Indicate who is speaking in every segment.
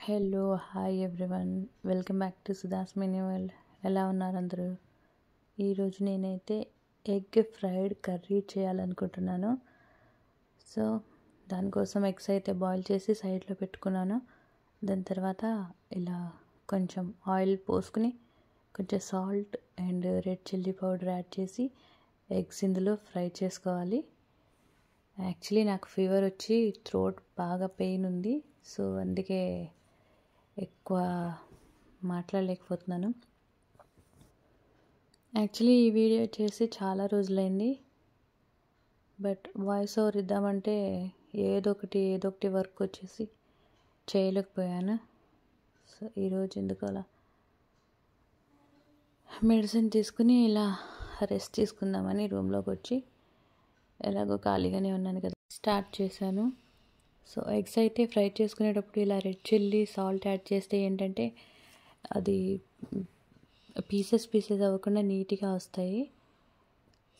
Speaker 1: Hello hi everyone, welcome back to Sudha's mini world. ఎలా ఉన్నారు అందరూ? ఈరోజు నేనైతే ఎగ్ ఫ్రైడ్ కర్రీ చేయాలనుకుంటున్నాను. సో దానికోసం ఎగ్స్ అయితే బాయిల్ చేసి సైడ్లో పెట్టుకున్నాను. దాని తర్వాత ఇలా కొంచెం ఆయిల్ పోసుకుని కొంచెం salt and red chilli powder add చేసి ఎగ్స్ ఇందులో ఫ్రై చేసుకోవాలి. యాక్చువల్లీ నాకు ఫీవర్ వచ్చి థ్రోట్ బాగా పెయిన్ ఉంది, సో అందుకే ఎక్కువ మాట్లాడలేకపోతున్నాను. యాక్చువల్లీ ఈ వీడియో చేసి చాలా రోజులైంది, బట్ వాయిస్ ఓవర్ ఇద్దామంటే ఏదో ఒకటి వర్క్ వచ్చేసి చేయలేకపోయాను. సో ఈరోజు ఎందుకు అలా మెడిసిన్ తీసుకుని ఇలా రెస్ట్ తీసుకుందామని రూమ్లోకి వచ్చి ఎలాగో ఖాళీగానే ఉన్నాను కదా స్టార్ట్ చేశాను. సో ఎగ్స్ అయితే ఫ్రై చేసుకునేటప్పుడు ఇలా రెడ్ చిల్లీ సాల్ట్ యాడ్ చేస్తే ఏంటంటే అది పీసెస్ అవ్వకుండా నీట్గా వస్తాయి.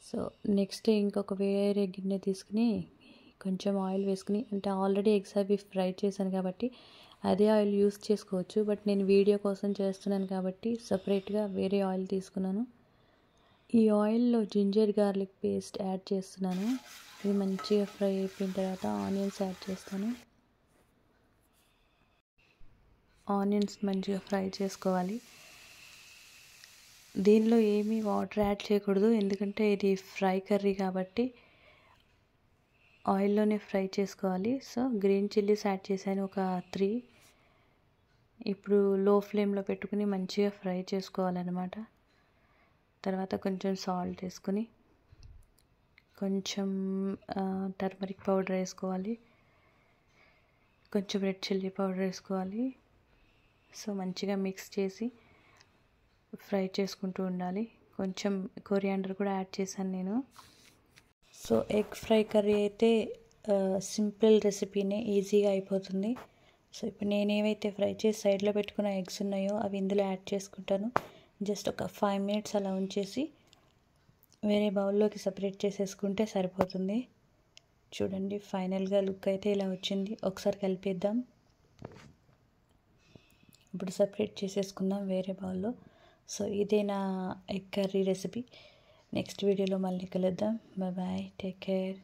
Speaker 1: సో నెక్స్ట్ ఇంకొక వేరే గిన్నె తీసుకుని కొంచెం ఆయిల్ వేసుకుని, అంటే ఆల్రెడీ ఎగ్స్ అవి ఫ్రై చేశాను కాబట్టి అదే ఆయిల్ యూస్ చేసుకోవచ్చు, బట్ నేను వీడియో కోసం చేస్తున్నాను కాబట్టి సపరేట్గా వేరే ఆయిల్ తీసుకున్నాను. ఈ ఆయిల్లో జింజర్ గార్లిక్ పేస్ట్ యాడ్ చేస్తున్నాను. ఇది మంచిగా ఫ్రై అయిపోయిన తర్వాత ఆనియన్స్ యాడ్ చేస్తాను. ఆనియన్స్ మంచిగా ఫ్రై చేసుకోవాలి. దీనిలో ఏమీ వాటర్ యాడ్ చేయకూడదు, ఎందుకంటే ఇది ఫ్రై కర్రీ కాబట్టి ఆయిల్లోనే ఫ్రై చేసుకోవాలి. సో గ్రీన్ చిల్లీస్ యాడ్ చేశాను ఒక 3. ఇప్పుడు లో ఫ్లేమ్లో పెట్టుకుని మంచిగా ఫ్రై చేసుకోవాలన్నమాట. తర్వాత కొంచెం సాల్ట్ వేసుకుని కొంచెం టర్మరిక్ పౌడర్ వేసుకోవాలి, కొంచెం రెడ్ చిల్లీ పౌడర్ వేసుకోవాలి. సో మంచిగా మిక్స్ చేసి ఫ్రై చేసుకుంటూ ఉండాలి. కొంచెం కొరియాండర్ కూడా యాడ్ చేశాను నేను. సో ఎగ్ ఫ్రై కర్రీ అయితే సింపుల్ రెసిపీనే, ఈజీగా అయిపోతుంది. సో ఇప్పుడు నేనేవైతే ఫ్రై చేసి సైడ్లో పెట్టుకున్న ఎగ్స్ ఉన్నాయో అవి ఇందులో యాడ్ చేసుకుంటాను. జస్ట్ ఒక 5 minutes అలా ఉంచేసి వేరే బౌల్లోకి సపరేట్ చేసేసుకుంటే సరిపోతుంది. చూడండి, ఫైనల్గా లుక్ అయితే ఇలా వచ్చింది. ఒకసారి కలిపేద్దాం. ఇప్పుడు సపరేట్ చేసేసుకుందాం వేరే బౌల్లో. సో ఇదే నా ఎగ్ కర్రీ రెసిపీ. నెక్స్ట్ వీడియోలో మళ్ళీ కలుద్దాం. Bye, take care.